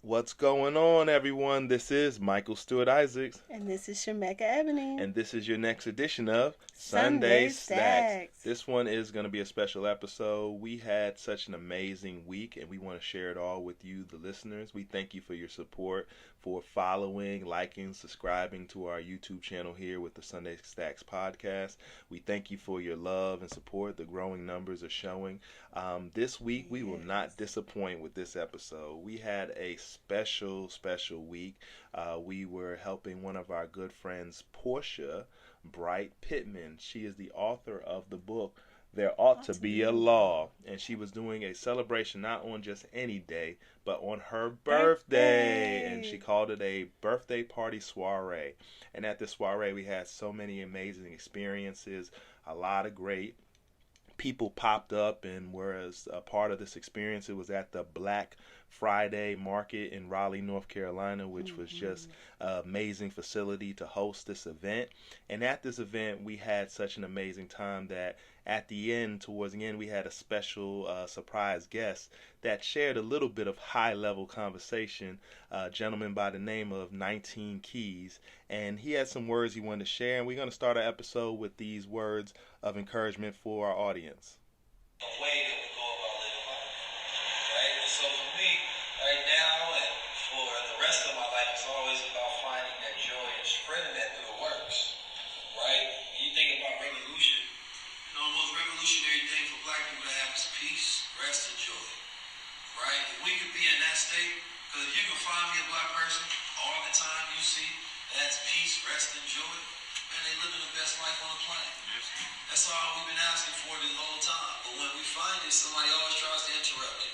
What's going on, everyone? This is Michael Stewart-Isaacs. And this is Shemekka Ebony. And this is your next edition of Sunday Snacks. Stacks. This one is going to be a special episode. We had such an amazing week, and we want to share it all with you, the listeners. We thank you for your support, for following, liking, subscribing to our YouTube channel here with the Sunday Stacks podcast. We thank you for your love and support. The growing numbers are showing. This week, we will not disappoint with this episode. We had a special week. We were helping one of our good friends, Portia Bright Pittman. She is the author of the book There Ought to Be a Law, and she was doing a celebration not on just any day, but on her birthday. And she called it a birthday party soiree. And at the soiree, we had so many amazing experiences, a lot of great people popped up, and whereas a part of this experience, it was at the Black Friday market in Raleigh, North Carolina, which was just an amazing facility to host this event. And at this event, we had such an amazing time that at the end, towards the end, we had a special surprise guest that shared a little bit of high-level conversation, a gentleman by the name of 19 Keys. And he had some words he wanted to share, and we're going to start our episode with these words of encouragement for our audience. Way that we go about living life, right? And so for me, right now and for the rest of my life, it's always about finding that joy and spreading that through the works, right? When you think about revolution, the most revolutionary thing for black people to have is peace, rest, and joy, right? If we could be in that state, because if you can find me a black person all the time you see, that's peace, rest, and joy, man, they living the best life on the planet. That's all we've been asking for this whole time. But when we find it, somebody always tries to interrupt it.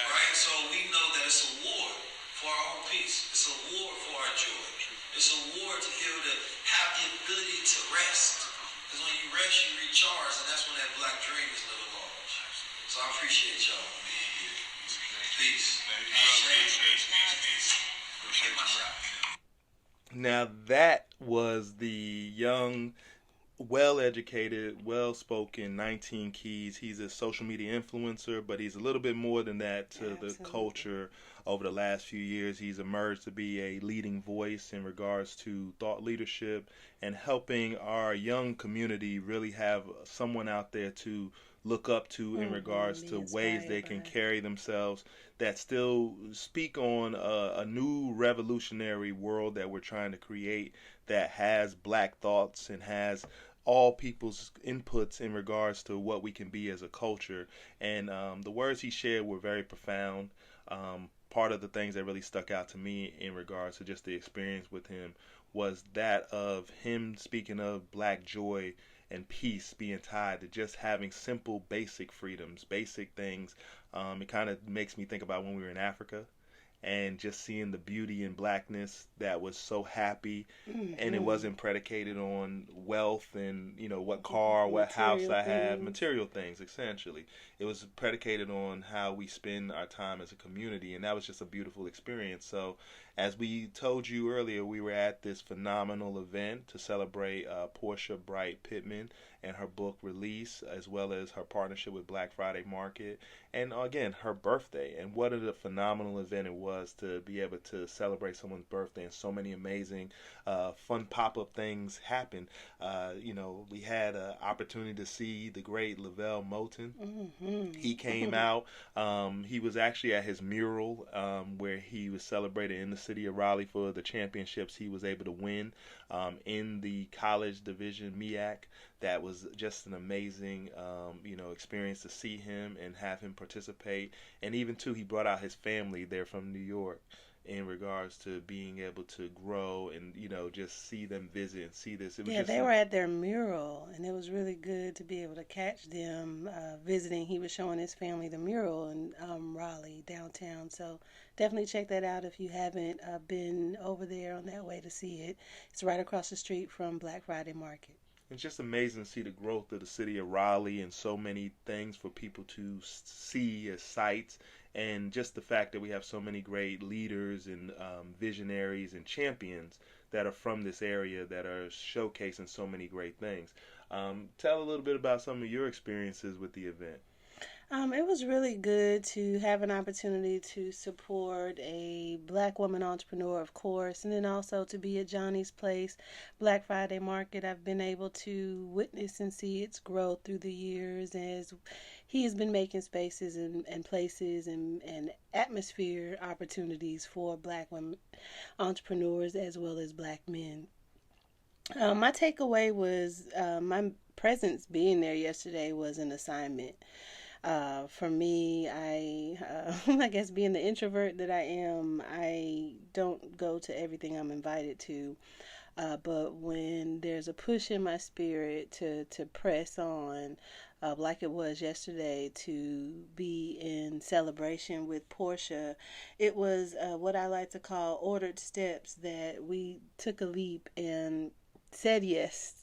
Right? So we know that it's a war for our own peace. It's a war for our joy. It's a war to be able to have the ability to rest. Because when you rest, you recharge, and that's when that black dream is living large. So I appreciate y'all being here. Peace. Peace. Appreciate my shot. Now that was the young, well-educated, well-spoken 19 Keys. He's a social media influencer, but he's a little bit more than that to the culture. Over the last few years, he's emerged to be a leading voice in regards to thought leadership and helping our young community really have someone out there to look up to in regards to ways they can carry themselves that still speak on a new revolutionary world that we're trying to create that has black thoughts and has all people's inputs in regards to what we can be as a culture. And the words he shared were very profound. Part of the things that really stuck out to me in regards to just the experience with him was that of him speaking of black joy and peace being tied to just having simple, basic freedoms, basic things. It kind of makes me think about when we were in Africa and just seeing the beauty in blackness that was so happy, and it wasn't predicated on wealth and what car, what house I have, material things essentially. It was predicated on how we spend our time as a community, and that was just a beautiful experience. So as we told you earlier, we were at this phenomenal event to celebrate Portia Bright Pittman and her book release, as well as her partnership with Black Friday Market, and again, her birthday. And what a phenomenal event it was to be able to celebrate someone's birthday, and so many amazing fun pop-up things happen. We had an opportunity to see the great Lavelle Moulton. He came out. He was actually at his mural where he was celebrated in the city of Raleigh for the championships he was able to win in the college division MEAC. That was just an amazing, experience to see him and have him participate. And even too, he brought out his family. They're from New York, in regards to being able to grow and just see them visit and see this. It was they were at their mural, and it was really good to be able to catch them visiting. He was showing his family the mural in Raleigh downtown, so definitely check that out if you haven't been over there on that way to see it. It's right across the street from Black Friday Market. It's just amazing to see the growth of the city of Raleigh and so many things for people to see as sights, and just the fact that we have so many great leaders and visionaries and champions that are from this area that are showcasing so many great things. Tell a little bit about some of your experiences with the event. It was really good to have an opportunity to support a black woman entrepreneur, of course, and then also to be at Johnny's Place Black Friday Market. I've been able to witness and see its growth through the years as he has been making spaces and places and atmosphere opportunities for black women entrepreneurs as well as black men. My takeaway was my presence being there yesterday was an assignment. For me, I guess being the introvert that I am, I don't go to everything I'm invited to. But when there's a push in my spirit to press on, like it was yesterday, to be in celebration with Portia, it was what I like to call ordered steps that we took a leap and said yes,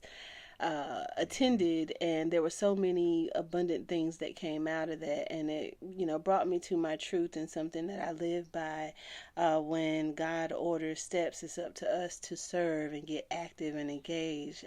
attended, and there were so many abundant things that came out of that, and it brought me to my truth and something that I live by. When God orders steps, it's up to us to serve and get active and engage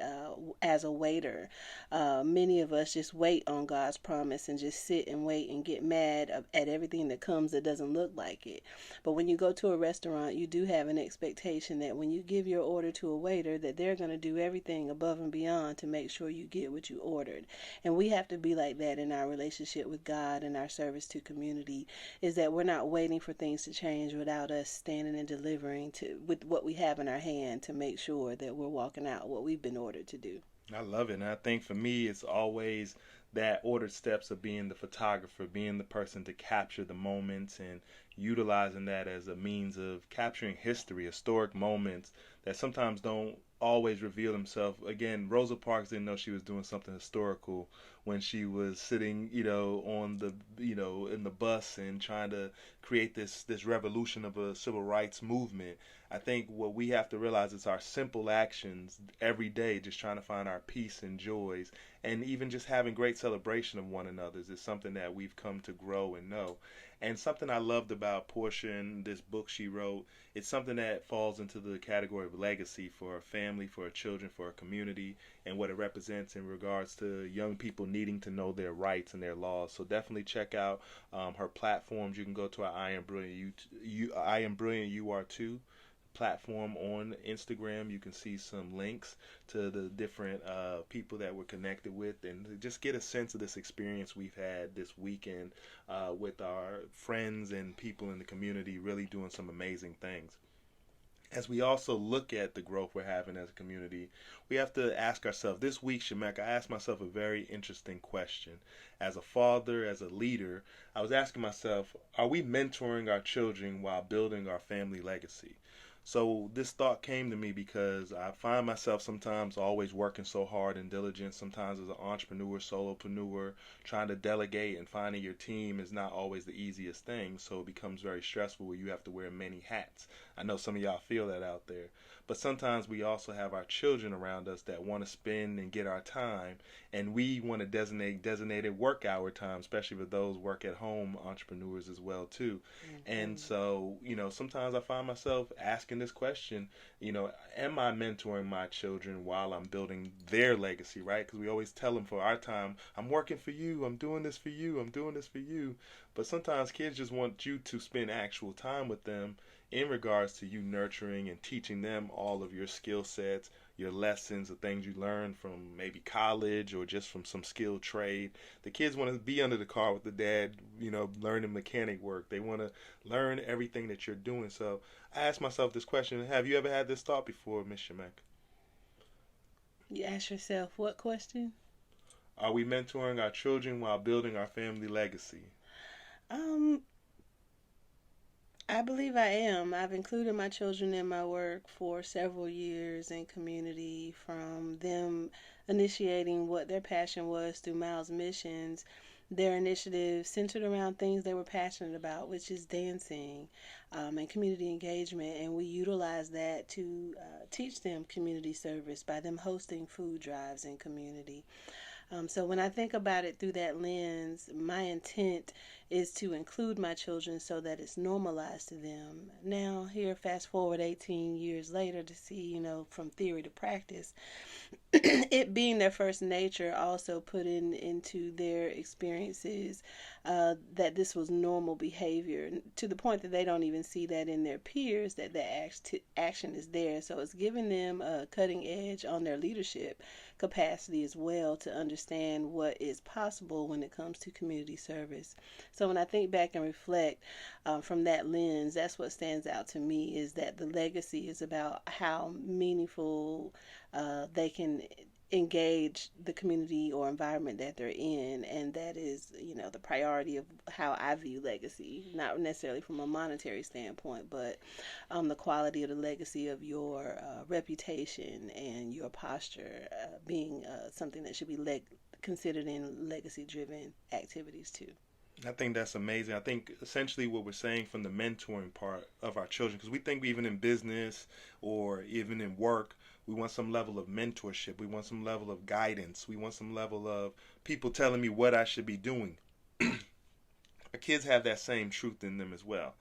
as a waiter. Many of us just wait on God's promise and just sit and wait and get mad at everything that comes that doesn't look like it. But when you go to a restaurant, you do have an expectation that when you give your order to a waiter, that they're going to do everything above and beyond to make sure you get what you ordered. And we have to be like that in our relationship with God and our service to community, is that we're not waiting for things to change without us standing and delivering with what we have in our hand to make sure that we're walking out what we've been ordered to do. I love it. And I think for me, it's always that ordered steps of being the photographer, being the person to capture the moments and utilizing that as a means of capturing history, historic moments that sometimes don't always reveal themselves. Again, Rosa Parks didn't know she was doing something historical when she was sitting, on the, in the bus and trying to create this revolution of a civil rights movement. I think what we have to realize is our simple actions every day, just trying to find our peace and joys, and even just having great celebration of one another's is something that we've come to grow and know. And something I loved about Portia and this book she wrote, it's something that falls into the category of legacy for a family, for our children, for a community, and what it represents in regards to young people needing to know their rights and their laws. So definitely check out her platforms. You can go to our I Am Brilliant You Are Too platform on Instagram. You can see some links to the different people that we're connected with, and just get a sense of this experience we've had this weekend with our friends and people in the community really doing some amazing things. As we also look at the growth we're having as a community, we have to ask ourselves, this week, Shemekka, I asked myself a very interesting question. As a father, as a leader, I was asking myself, are we mentoring our children while building our family legacy? So this thought came to me because I find myself sometimes always working so hard and diligent. Sometimes as an entrepreneur, solopreneur, trying to delegate and finding your team is not always the easiest thing. So it becomes very stressful where you have to wear many hats. I know some of y'all feel that out there. But sometimes we also have our children around us that want to spend and get our time, and we want to designate designated work hour time, especially for those work at home entrepreneurs as well too. And so, sometimes I find myself asking this question, am I mentoring my children while I'm building their legacy, right? Because we always tell them for our time, I'm working for you, I'm doing this for you, I'm doing this for you. But sometimes kids just want you to spend actual time with them in regards to you nurturing and teaching them all of your skill sets, your lessons, the things you learned from maybe college or just from some skilled trade. The kids want to be under the car with the dad, learning mechanic work. They want to learn everything that you're doing. So I asked myself this question: have you ever had this thought before, Miss Shemekka? You ask yourself what question? Are we mentoring our children while building our family legacy? Um, I believe I am. I've included my children in my work for several years in community, from them initiating what their passion was through Miles Missions. Their initiative centered around things they were passionate about, which is dancing and community engagement. And we utilize that to teach them community service by them hosting food drives in community. So when I think about it through that lens, my intent is to include my children so that it's normalized to them. Now, here, fast forward 18 years later to see, from theory to practice, it being their first nature also put into their experiences that this was normal behavior, to the point that they don't even see that in their peers, that the action is there. So it's giving them a cutting edge on their leadership capacity as well, to understand what is possible when it comes to community service. So when I think back and reflect from that lens, that's what stands out to me, is that the legacy is about how meaningful they can engage the community or environment that they're in, and that is, the priority of how I view legacy, not necessarily from a monetary standpoint, but the quality of the legacy of your reputation and your posture being something that should be considered in legacy-driven activities too. I think that's amazing. I think essentially what we're saying from the mentoring part of our children, because we think even in business or even in work, we want some level of mentorship. We want some level of guidance. We want some level of people telling me what I should be doing. Our kids have that same truth in them as well.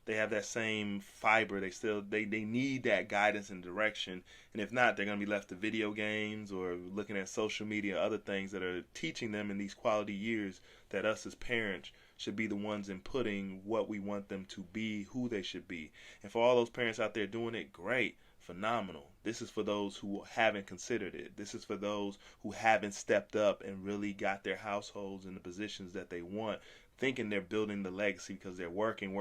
They have that same fiber. They need that guidance and direction. And if not, they're going to be left to video games or looking at social media, other things that are teaching them in these quality years that us as parents should be the ones inputting what we want them to be, who they should be. And for all those parents out there doing it, great. Phenomenal. This is for those who haven't considered it. This is for those who haven't stepped up and really got their households in the positions that they want, thinking they're building the legacy because they're working.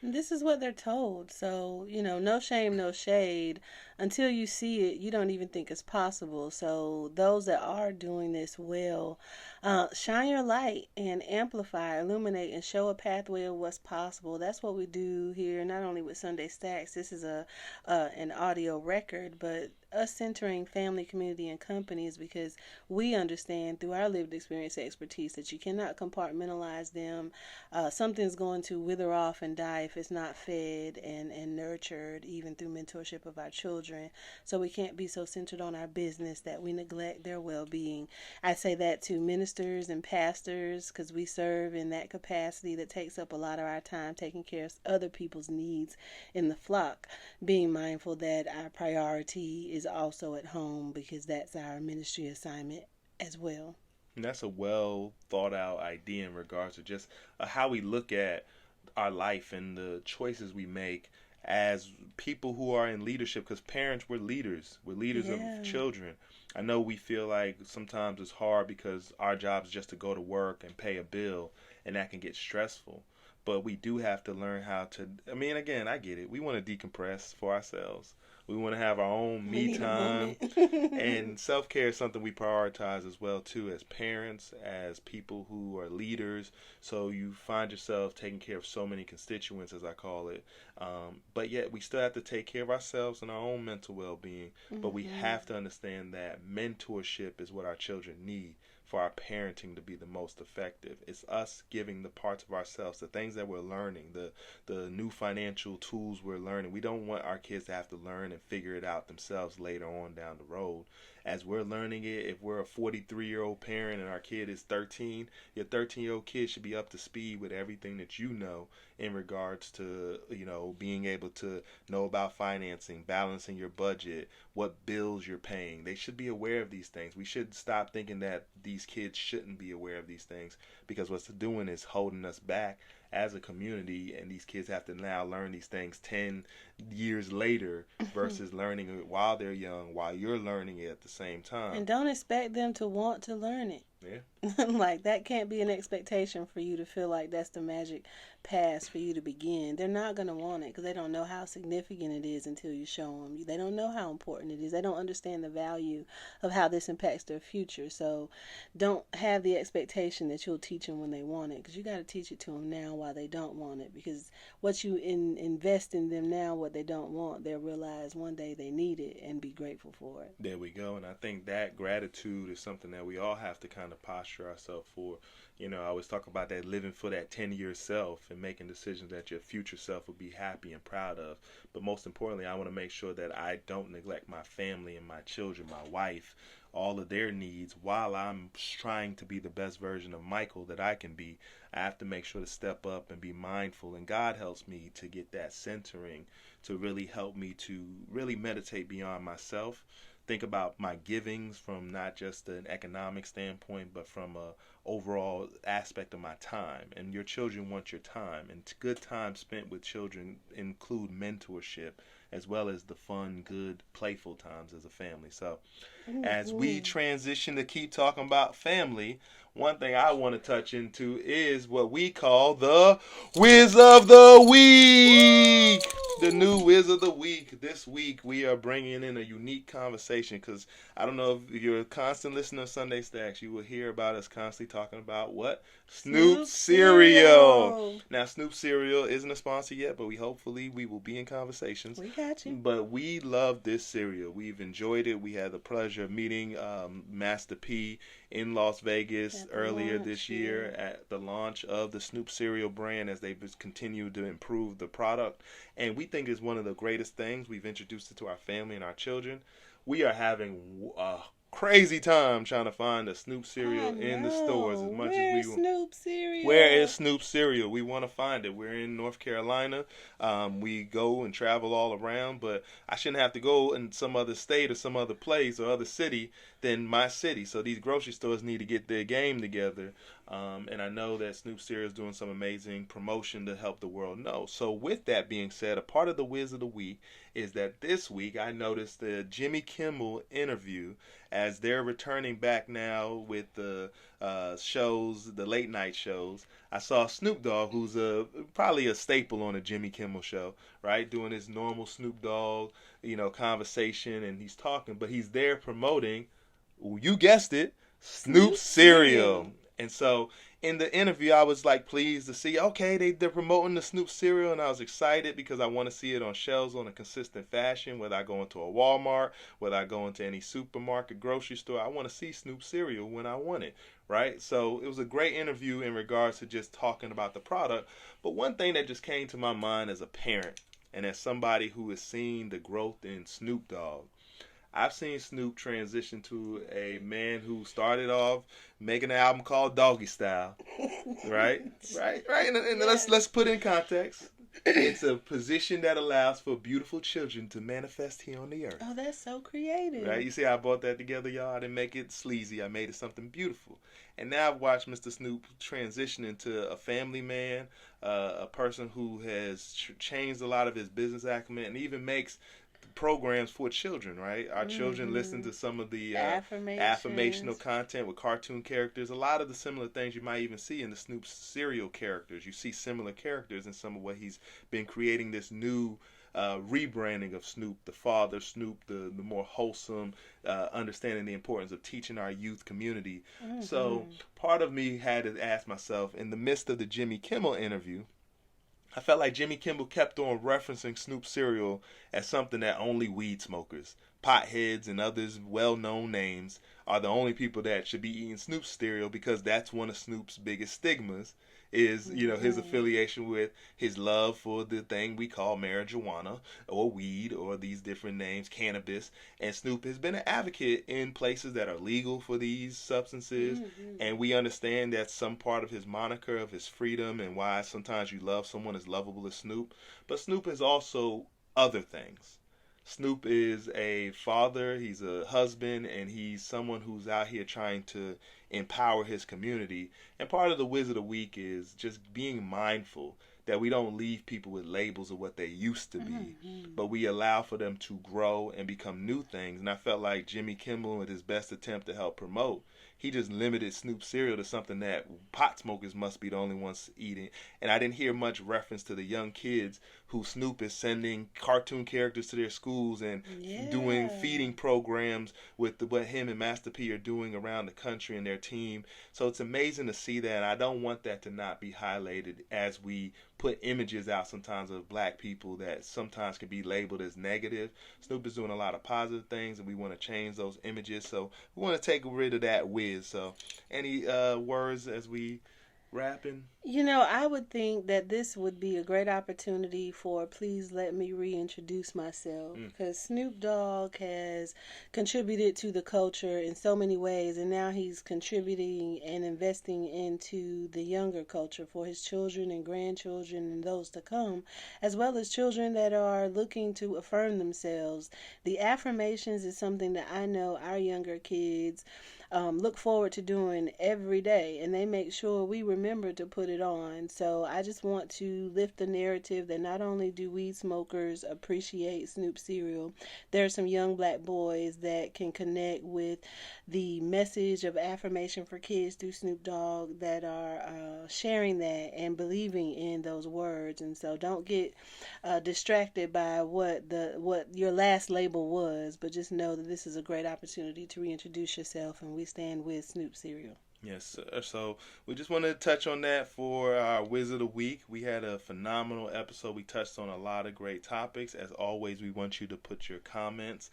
This is what they're told. So, no shame, no shade. Until you see it, you don't even think it's possible. So those that are doing this well, shine your light and amplify, illuminate, and show a pathway of what's possible. That's what we do here, not only with Sunday Stacks. This is an audio record, but us centering family, community, and companies, because we understand through our lived experience and expertise that you cannot compartmentalize them. Something's going to wither off and die if it's not fed and nurtured, even through mentorship of our children. So we can't be so centered on our business that we neglect their well-being. I say that to ministers and pastors, because we serve in that capacity that takes up a lot of our time, taking care of other people's needs in the flock, being mindful that our priority is also at home, because that's our ministry assignment as well. And that's a well thought out idea in regards to just how we look at our life and the choices we make as people who are in leadership, because parents, we're leaders of children. I know we feel like sometimes it's hard because our job is just to go to work and pay a bill, and that can get stressful. But we do have to learn how to, again, I get it. We want to decompress for ourselves. We want to have our own me time. And self-care is something we prioritize as well, too, as parents, as people who are leaders. So you find yourself taking care of so many constituents, as I call it. But yet we still have to take care of ourselves and our own mental well-being. But we have to understand that mentorship is what our children need for our parenting to be the most effective. It's us giving the parts of ourselves, the things that we're learning, the new financial tools we're learning. We don't want our kids to have to learn and figure it out themselves later on down the road. As we're learning it, if we're a 43-year-old parent and our kid is 13, your 13-year-old kid should be up to speed with everything that you know in regards to, being able to know about financing, balancing your budget, what bills you're paying. They should be aware of these things. We should stop thinking that these kids shouldn't be aware of these things, because what's doing is holding us back as a community, and these kids have to now learn these things 10 years later versus learning it while they're young, while you're learning it at the same time. And don't expect them to want to learn it. Yeah. Like, that can't be an expectation for you to feel like that's the magic pass for you to begin. They're not going to want it because they don't know how significant it is until you show them. They don't know how important it is. They don't understand the value of how this impacts their future. So don't have the expectation that you'll teach them when they want it, because you got to teach it to them now while they don't want it, because what you invest in them now, what they don't want, they'll realize one day they need it and be grateful for it. There we go. And I think that gratitude is something that we all have to kind of posture ourselves for. I always talk about that living for that 10-year self and making decisions that your future self will be happy and proud of. But most importantly, I want to make sure that I don't neglect my family and my children, my wife, all of their needs while I'm trying to be the best version of Michael that I can be. I have to make sure to step up and be mindful. And God helps me to get that centering to really help me to really meditate beyond myself. Think about my givings from not just an economic standpoint, but from a overall aspect of my time. And your children want your time, and good time spent with children include mentorship as well as the fun, good, playful times as a family. So as we transition to keep talking about family, one thing I want to touch into is what we call the Whiz of the Week. The new Whiz of the Week. This week we are bringing in a unique conversation because I don't know if you're a constant listener of Sunday Stacks, you will hear about us constantly talking about what? Snoop cereal. Now, Snoop cereal isn't a sponsor yet, but hopefully we will be in conversations. We got you. But we love this cereal. We've enjoyed it. We had the pleasure of meeting Master P in Las Vegas earlier this year at the launch of the Snoop cereal brand as they continue to improve the product. And we think it's one of the greatest things. We've introduced it to our family and our children. We are having a crazy time trying to find a Snoop cereal in the stores as much as we Snoop cereal? Where is Snoop cereal? We want to find it. We're in North Carolina. We go and travel all around, but I shouldn't have to go in some other state or some other place or other city than my city. So these grocery stores need to get their game together. And I know that Snoop cereal is doing some amazing promotion to help the world know. So with that being said, a part of the Whiz of the Week is that this week I noticed the Jimmy Kimmel interview as they're returning back now with the shows, the late night shows. I saw Snoop Dogg, who's probably a staple on a Jimmy Kimmel show, right? Doing his normal Snoop Dogg, conversation, and he's talking, but he's there promoting, you guessed it, Snoop cereal. And so in the interview, I was like pleased to see, okay, they're promoting the Snoop cereal, and I was excited because I want to see it on shelves on a consistent fashion, whether I go into a Walmart, whether I go into any supermarket, grocery store. I want to see Snoop cereal when I want it, right? So it was a great interview in regards to just talking about the product. But one thing that just came to my mind as a parent and as somebody who has seen the growth in Snoop Dogg, I've seen Snoop transition to a man who started off making an album called Doggy Style, right? And let's put it in context. It's a position that allows for beautiful children to manifest here on the earth. Oh, that's so creative. Right? You see how I brought that together, y'all? I didn't make it sleazy. I made it something beautiful. And now I've watched Mr. Snoop transition into a family man, a person who has changed a lot of his business acumen and even makes programs for children, right? Our children listen to some of the affirmational content with cartoon characters. A lot of the similar things you might even see in the Snoop cereal characters. You see similar characters in some of what he's been creating, this new rebranding of Snoop, the father Snoop, the more wholesome, understanding the importance of teaching our youth community. So part of me had to ask myself, in the midst of the Jimmy Kimmel interview, I felt like Jimmy Kimmel kept on referencing Snoop cereal as something that only weed smokers, potheads, and others well-known names are the only people that should be eating Snoop cereal, because that's one of Snoop's biggest stigmas is, his affiliation with his love for the thing we call marijuana or weed or these different names, cannabis. And Snoop has been an advocate in places that are legal for these substances. And we understand that's some part of his moniker, of his freedom, and why sometimes you love someone as lovable as Snoop. But Snoop is also other things. Snoop is a father, he's a husband, and he's someone who's out here trying to empower his community. And part of the Whiz of the Week is just being mindful that we don't leave people with labels of what they used to be, but we allow for them to grow and become new things. And I felt like Jimmy Kimmel, with his best attempt to help promote, he just limited Snoop cereal to something that pot smokers must be the only ones eating. And I didn't hear much reference to the young kids who Snoop is sending cartoon characters to their schools and doing feeding programs with what him and Master P are doing around the country and their team. So it's amazing to see that. I don't want that to not be highlighted as we put images out sometimes of black people that sometimes can be labeled as negative. Snoop is doing a lot of positive things, and we want to change those images. So we want to take rid of that whiz. So any words as we rapping? You know, I would think that this would be a great opportunity for Please Let Me Reintroduce Myself, because Snoop Dogg has contributed to the culture in so many ways, and now he's contributing and investing into the younger culture for his children and grandchildren and those to come, as well as children that are looking to affirm themselves. The affirmations is something that I know our younger kids look forward to doing every day, and they make sure we remember to put it on. So I just want to lift the narrative that not only do weed smokers appreciate Snoop cereal, there are some young black boys that can connect with the message of affirmation for kids through Snoop Dogg that are sharing that and believing in those words. And so don't get distracted by what your last label was, but just know that this is a great opportunity to reintroduce yourself, and we stand with Snoop cereal. Yes, sir. So we just wanted to touch on that for our Wizard of the Week. We had a phenomenal episode. We touched on a lot of great topics. As always, we want you to put your comments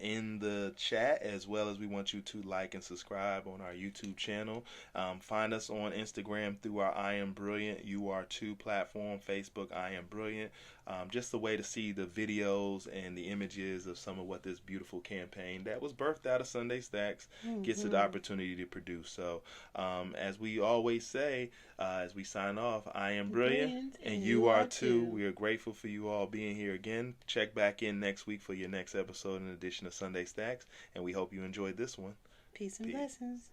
in the chat, as well as we want you to like and subscribe on our YouTube channel. Find us on Instagram through our I Am Brilliant UR2 platform, Facebook I Am Brilliant. Just a way to see the videos and the images of some of what this beautiful campaign that was birthed out of Sunday Stacks gets the opportunity to produce. So, as we always say, as we sign off, I am brilliant, and you are too. We are grateful for you all being here again. Check back in next week for your next episode in addition to Sunday Stacks, and we hope you enjoyed this one. Peace and blessings.